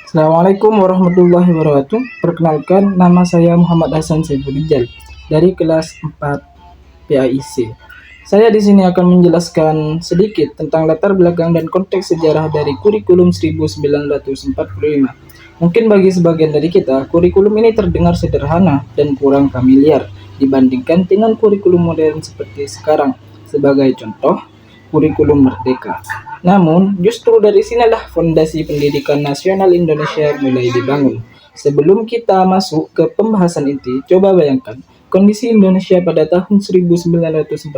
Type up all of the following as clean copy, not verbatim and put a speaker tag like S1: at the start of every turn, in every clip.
S1: Assalamualaikum warahmatullahi wabarakatuh. Perkenalkan, nama saya Muhammad Hasan Saifulijal dari kelas 4 PAIC. Saya di sini akan menjelaskan sedikit tentang latar belakang dan konteks sejarah dari kurikulum 1945. Mungkin bagi sebagian dari kita, kurikulum ini terdengar sederhana dan kurang familiar dibandingkan dengan kurikulum modern seperti sekarang. Sebagai contoh, kurikulum merdeka. Namun, justru dari sinilah fondasi pendidikan nasional Indonesia mulai dibangun. Sebelum kita masuk ke pembahasan inti, coba bayangkan kondisi Indonesia pada tahun 1945.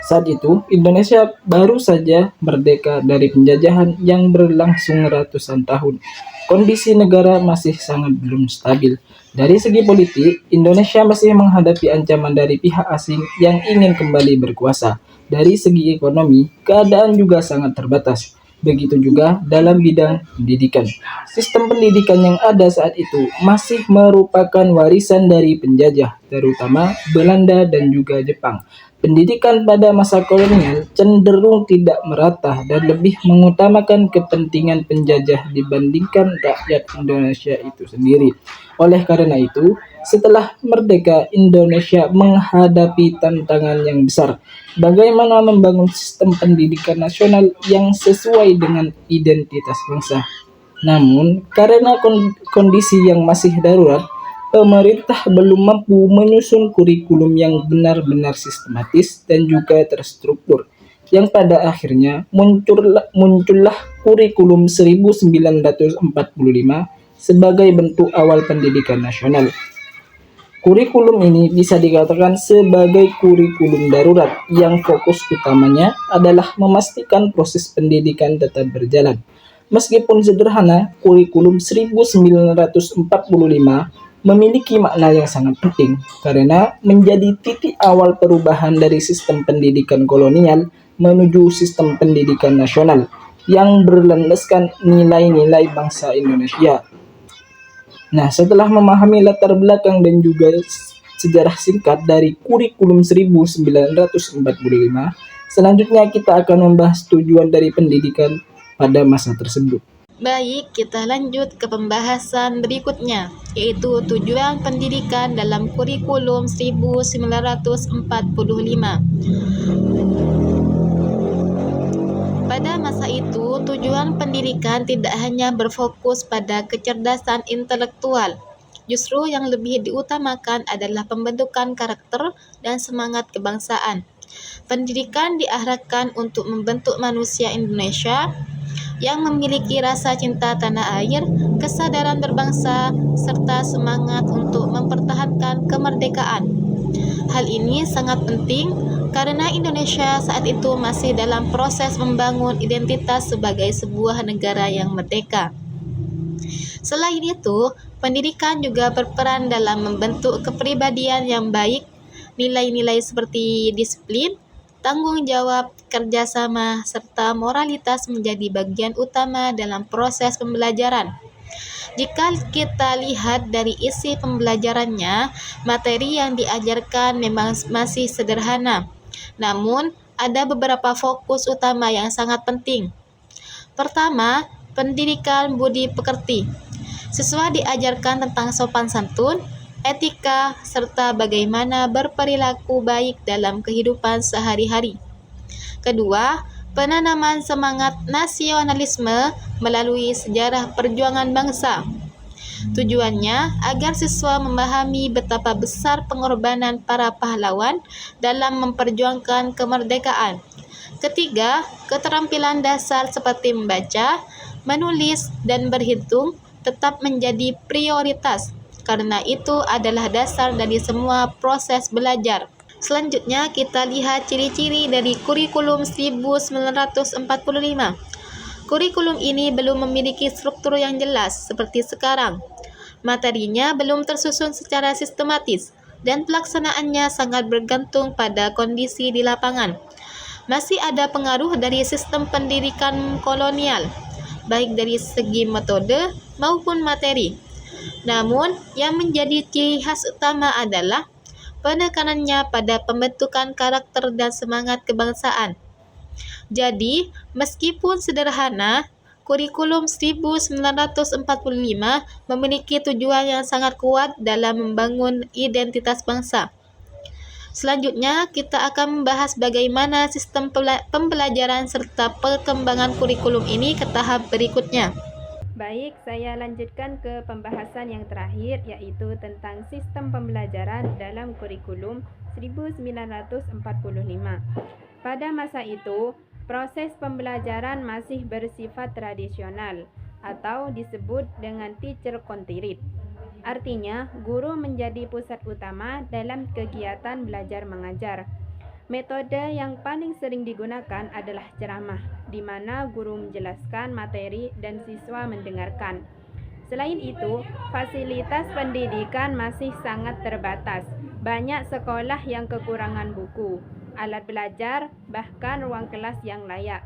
S1: Saat itu, Indonesia baru saja merdeka dari penjajahan yang berlangsung ratusan tahun. Kondisi negara masih sangat belum stabil. Dari segi politik, Indonesia masih menghadapi ancaman dari pihak asing yang ingin kembali berkuasa. Dari segi ekonomi, keadaan juga sangat terbatas. Begitu juga dalam bidang pendidikan. Sistem pendidikan yang ada saat itu masih merupakan warisan dari penjajah, terutama Belanda dan juga Jepang. Pendidikan pada masa kolonial cenderung tidak merata dan lebih mengutamakan kepentingan penjajah dibandingkan rakyat Indonesia itu sendiri. Oleh karena itu, setelah merdeka, Indonesia menghadapi tantangan yang besar. Bagaimana membangun sistem pendidikan nasional yang sesuai dengan identitas bangsa. Namun, karena kondisi yang masih darurat, pemerintah belum mampu menyusun kurikulum yang benar-benar sistematis dan juga terstruktur, yang pada akhirnya muncullah kurikulum 1945 sebagai bentuk awal pendidikan nasional. Kurikulum ini bisa dikatakan sebagai kurikulum darurat yang fokus utamanya adalah memastikan proses pendidikan tetap berjalan. Meskipun sederhana, kurikulum 1945 memiliki makna yang sangat penting karena menjadi titik awal perubahan dari sistem pendidikan kolonial menuju sistem pendidikan nasional yang berlandaskan nilai-nilai bangsa Indonesia. Nah, setelah memahami latar belakang dan juga sejarah singkat dari kurikulum 1945, selanjutnya kita akan membahas tujuan dari pendidikan pada masa tersebut.
S2: Baik, kita lanjut ke pembahasan berikutnya, yaitu tujuan pendidikan dalam kurikulum 1945. Pada masa itu, tujuan pendidikan tidak hanya berfokus pada kecerdasan intelektual. Justru yang lebih diutamakan adalah pembentukan karakter dan semangat kebangsaan. Pendidikan diarahkan untuk membentuk manusia Indonesia yang memiliki rasa cinta tanah air, kesadaran berbangsa, serta semangat untuk mempertahankan kemerdekaan. Hal ini sangat penting karena Indonesia saat itu masih dalam proses membangun identitas sebagai sebuah negara yang merdeka. Selain itu, pendidikan juga berperan dalam membentuk kepribadian yang baik. Nilai-nilai seperti disiplin, tanggung jawab, kerjasama, serta moralitas menjadi bagian utama dalam proses pembelajaran. Jika kita lihat dari isi pembelajarannya, materi yang diajarkan memang masih sederhana. Namun, ada beberapa fokus utama yang sangat penting. Pertama, pendidikan budi pekerti. Siswa diajarkan tentang sopan santun, etika, serta bagaimana berperilaku baik dalam kehidupan sehari-hari. Kedua, penanaman semangat nasionalisme melalui sejarah perjuangan bangsa. Tujuannya agar siswa memahami betapa besar pengorbanan para pahlawan dalam memperjuangkan kemerdekaan. Ketiga, keterampilan dasar seperti membaca, menulis, dan berhitung tetap menjadi prioritas, karena itu adalah dasar dari semua proses belajar. Selanjutnya kita lihat ciri-ciri dari kurikulum 1945. Kurikulum ini belum memiliki struktur yang jelas seperti sekarang. Materinya belum tersusun secara sistematis dan pelaksanaannya sangat bergantung pada kondisi di lapangan. Masih ada pengaruh dari sistem pendidikan kolonial, baik dari segi metode maupun materi. Namun, yang menjadi ciri khas utama adalah penekanannya pada pembentukan karakter dan semangat kebangsaan. Jadi, meskipun sederhana, Kurikulum 1945 memiliki tujuan yang sangat kuat dalam membangun identitas bangsa. Selanjutnya, kita akan membahas bagaimana sistem pembelajaran serta perkembangan kurikulum ini ke tahap berikutnya.
S3: Baik, saya lanjutkan ke pembahasan yang terakhir, yaitu tentang sistem pembelajaran dalam kurikulum 1945. Pada masa itu, proses pembelajaran masih bersifat tradisional atau disebut dengan teacher continued. Artinya, guru menjadi pusat utama dalam kegiatan belajar mengajar. Metode yang paling sering digunakan adalah ceramah, di mana guru menjelaskan materi dan siswa mendengarkan. Selain itu, fasilitas pendidikan masih sangat terbatas. Banyak sekolah yang kekurangan buku, alat belajar, bahkan ruang kelas yang layak.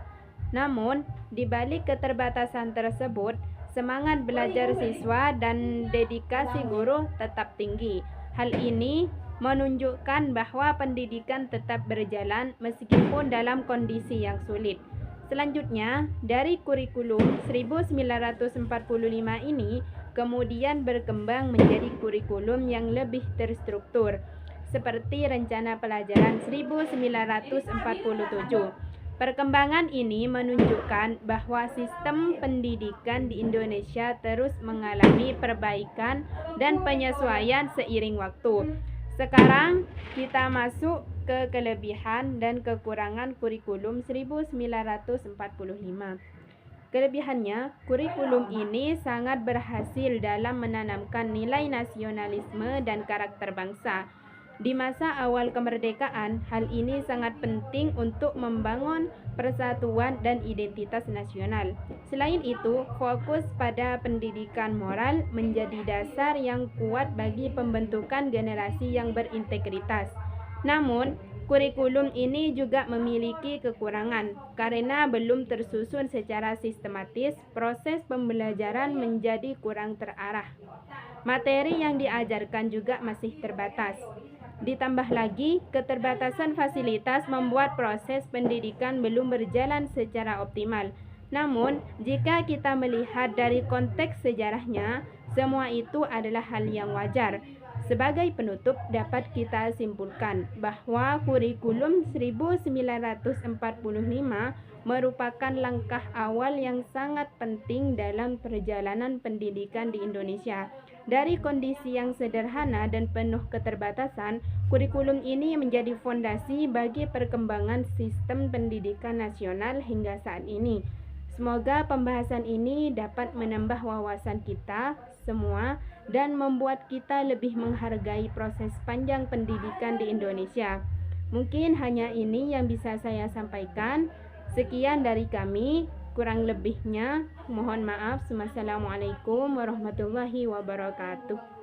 S3: Namun, di balik keterbatasan tersebut, semangat belajar siswa dan dedikasi guru tetap tinggi. Hal ini menunjukkan bahwa pendidikan tetap berjalan meskipun dalam kondisi yang sulit. Selanjutnya, dari kurikulum 1945 ini kemudian berkembang menjadi kurikulum yang lebih terstruktur, seperti Rencana Pelajaran 1947. Perkembangan ini menunjukkan bahwa sistem pendidikan di Indonesia terus mengalami perbaikan dan penyesuaian seiring waktu. Sekarang kita masuk ke kelebihan dan kekurangan kurikulum 1945. Kelebihannya, kurikulum ini sangat berhasil dalam menanamkan nilai nasionalisme dan karakter bangsa. Di masa awal kemerdekaan, hal ini sangat penting untuk membangun persatuan dan identitas nasional. Selain itu, fokus pada pendidikan moral menjadi dasar yang kuat bagi pembentukan generasi yang berintegritas. Namun, kurikulum ini juga memiliki kekurangan karena belum tersusun secara sistematis. Proses pembelajaran menjadi kurang terarah. Materi yang diajarkan juga masih terbatas. Ditambah lagi, keterbatasan fasilitas membuat proses pendidikan belum berjalan secara optimal. Namun, jika kita melihat dari konteks sejarahnya, semua itu adalah hal yang wajar. Sebagai penutup, dapat kita simpulkan bahwa kurikulum 1945 merupakan langkah awal yang sangat penting dalam perjalanan pendidikan di Indonesia. Dari kondisi yang sederhana dan penuh keterbatasan, kurikulum ini menjadi fondasi bagi perkembangan sistem pendidikan nasional hingga saat ini. Semoga pembahasan ini dapat menambah wawasan kita semua dan membuat kita lebih menghargai proses panjang pendidikan di Indonesia. Mungkin hanya ini yang bisa saya sampaikan. Sekian dari kami. Kurang lebihnya mohon maaf. Wassalamualaikum warahmatullahi wabarakatuh.